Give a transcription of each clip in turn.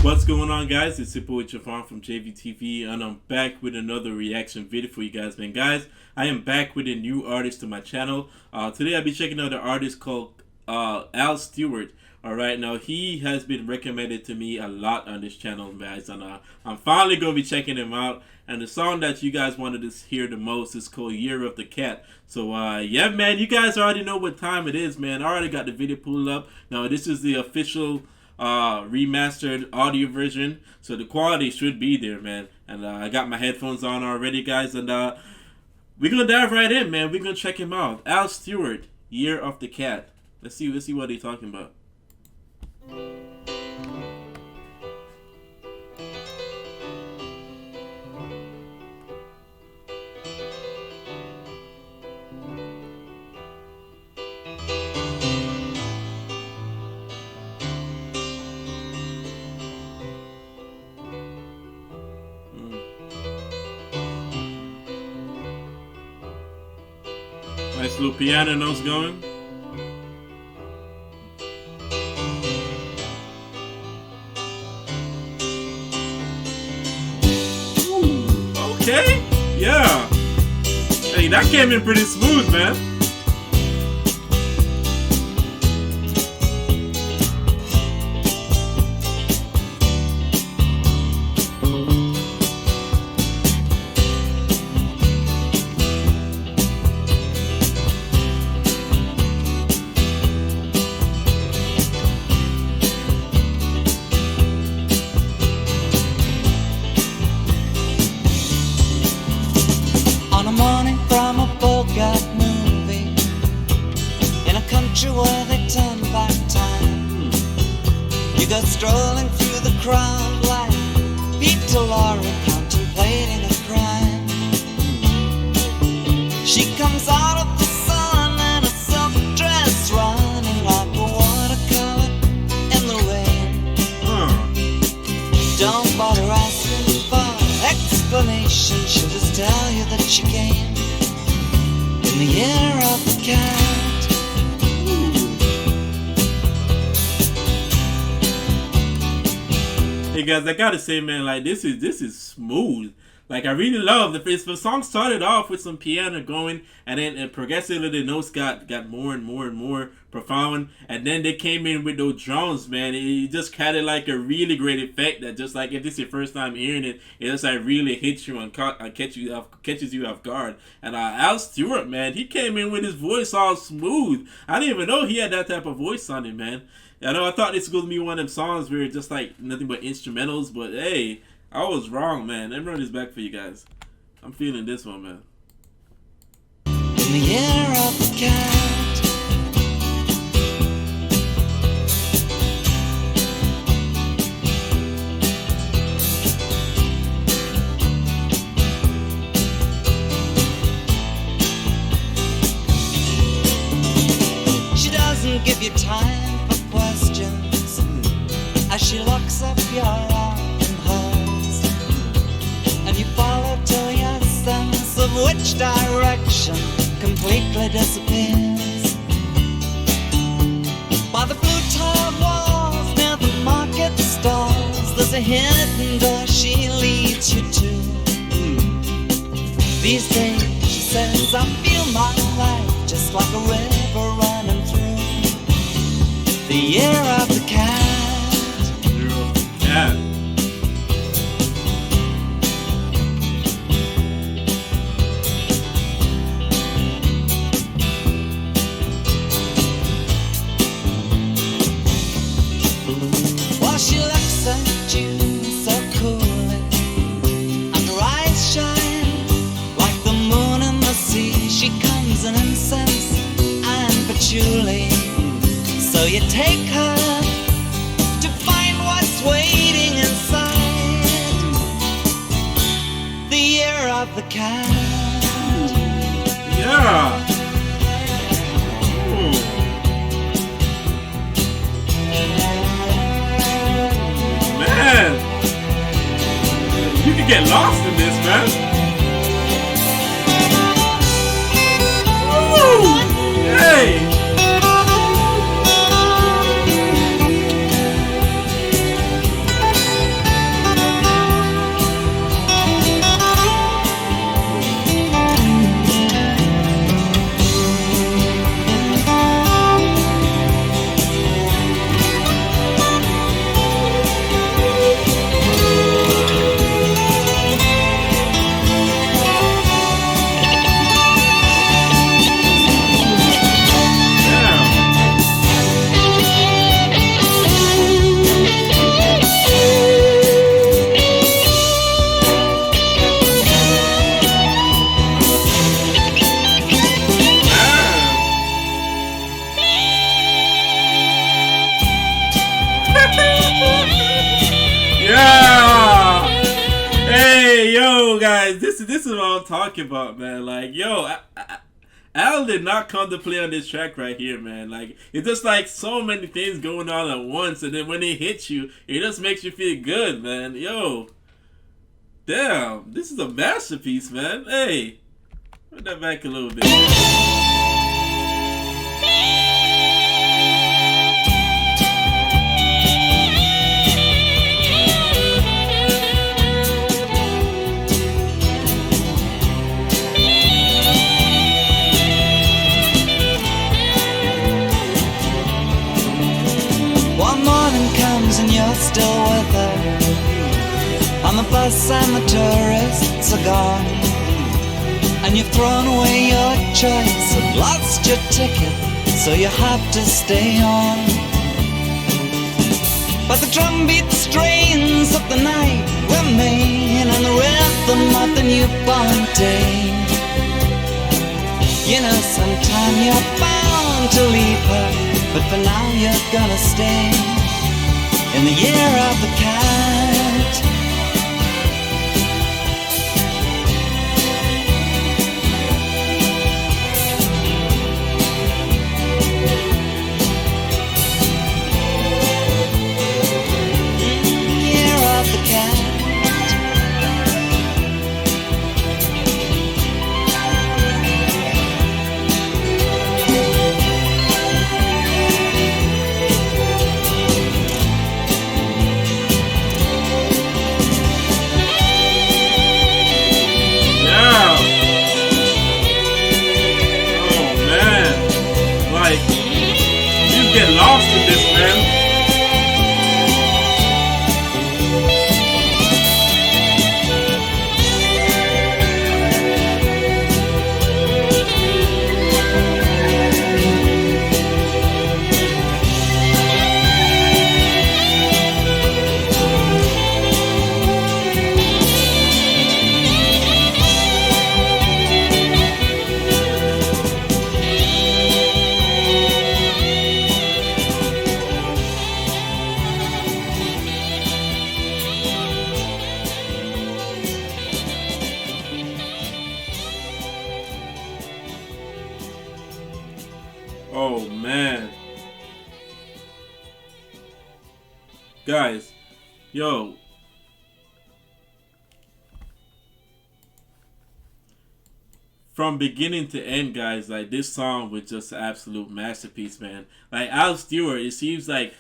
What's going on, guys? It's your boy Javon from JayveeTV, and I'm back with another reaction video for you guys, man. Guys, I am back with a new artist to my channel. Today I'll be checking out an artist called Stewart. Alright, now he has been recommended to me a lot on this channel, guys, and I'm finally going to be checking him out. And the song that you guys wanted to hear the most is called Year of the Cat. So, yeah, man, you guys already know what time it is, man. I already got the video pulled up. Now, this is the official remastered audio version, so the quality should be there, man. And I got my headphones on already, guys, and we're gonna dive right in, man. We're gonna check him out. Stewart, Year of the Cat. Let's see what he's talking about. Nice little piano notes going. Ooh, okay, yeah. Hey, that came in pretty smooth, man. Where they turn back time, you go strolling through the crowd like Peter Lorre contemplating a crime. She comes out of the sun in a silk dress, running like a watercolor in the rain. Don't bother asking for explanation, she'll just tell you that she came in the year of the cat. Hey guys, I gotta say, man, like this is smooth. Like, I really love the song started off with some piano going, and then progressively the notes got more and more and more profound, and then they came in with those drums, man. It just had like a really great effect that just like, if this is your first time hearing it, it just like really hits you and catches you off guard. And Stewart, man, he came in with his voice all smooth. I didn't even know he had that type of voice on it, man. I know I thought this was going to be one of them songs where it's just like nothing but instrumentals, but hey, I was wrong, man. Let me run this back for you guys. I'm feeling this one, man. In the year of the cat, she doesn't give you time questions as she locks up your arm in hers, and you follow till your sense of which direction completely disappears. By the blue tiled walls near the market stalls, there's a hidden door she leads you to. These days, she says, I feel my life just like a river running through the year of the cat. Year of the cat. Well, she looks at you so coolly, and her eyes shine like the moon in the sea. She comes in incense and patchouli, so you take her to find what's waiting inside the year of the cat. Yeah. Ooh. Man, you can get lost in this, man. Ooh. Yeah. guys, this is what I'm talking about, man. Like, yo, Al did not come to play on this track right here, man. Like, it's just like so many things going on at once, and then when it hits you, it just makes you feel good, man. Yo, damn, this is a masterpiece, man. Hey, put that back a little bit. One morning comes and you're still with her, and the bus and the tourists are gone, and you've thrown away your choice and lost your ticket, so you have to stay on. But the drumbeat strains of the night remain, and the rhythm of the newborn day. You know sometime you're bound to leave her, but for now you're gonna stay in the year of the cat. Year of the cat. Get lost in this, man. Oh man, guys, yo, from beginning to end, guys, like this song was just an absolute masterpiece, man. Like Al Stewart, it seems like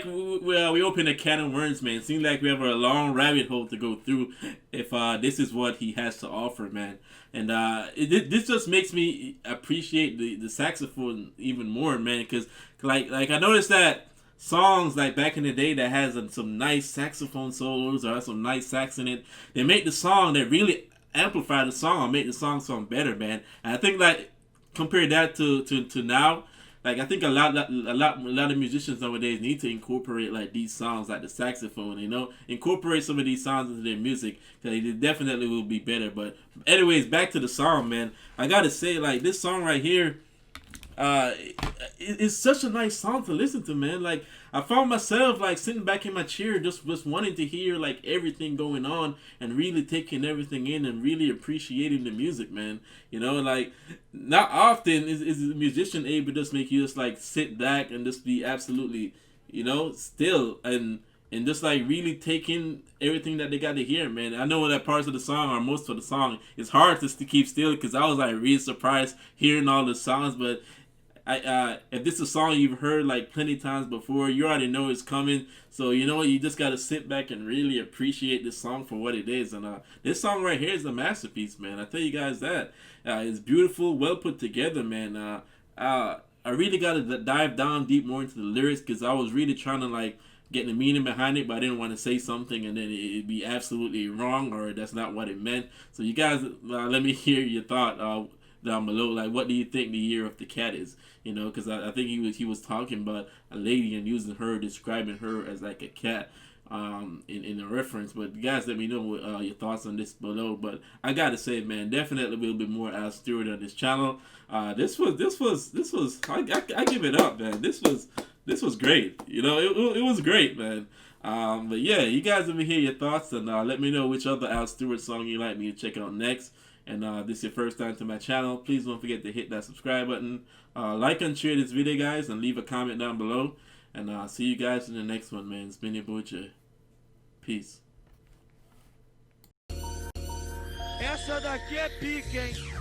we open a can of worms, man. It seems like we have a long rabbit hole to go through if this is what he has to offer, man. And this just makes me appreciate the saxophone even more, man. Because like I noticed that songs like back in the day that has some nice saxophone solos or has some nice sax in it, they make the song, they really amplify the song or make the song sound better, man. And I think like compare that to now. Like I think a lot of musicians nowadays need to incorporate like these songs, like the saxophone, incorporate some of these songs into their music, because it definitely will be better. But anyways, back to the song, man. I gotta say, like this song right here, it's such a nice song to listen to, man. Like I found myself like sitting back in my chair, just wanting to hear like everything going on and really taking everything in and really appreciating the music, man. Like not often is a musician able to just make you just like sit back and just be absolutely, still and just like really taking everything that they got to hear, man. I know that parts of the song or most of the song, it's hard to keep still because I was like really surprised hearing all the songs, but if this is a song you've heard like plenty times before, you already know it's coming. So you just gotta sit back and really appreciate this song for what it is. And this song right here is a masterpiece, man. I tell you guys that it's beautiful, well put together, man. I really gotta dive down deep more into the lyrics because I was really trying to like get the meaning behind it, but I didn't want to say something and then it'd be absolutely wrong or that's not what it meant. So you guys, let me hear your thought down below. Like, what do you think the year of the cat is? Because I think he was talking about a lady and using her, describing her as like a cat in a reference. But guys, let me know what, your thoughts on this below. But I gotta say, man, definitely will be more Al Stewart on this channel. This was I give it up, man. This this was great. You know, it was great, man. But yeah, you guys let me hear your thoughts and let me know which other Al Stewart song you like me to check out next. And this is your first time to my channel, please don't forget to hit that subscribe button, like and share this video, guys, and leave a comment down below. And see you guys in the next one, man. It's been your boy Jay. Peace. Essa daqui é pica, hein?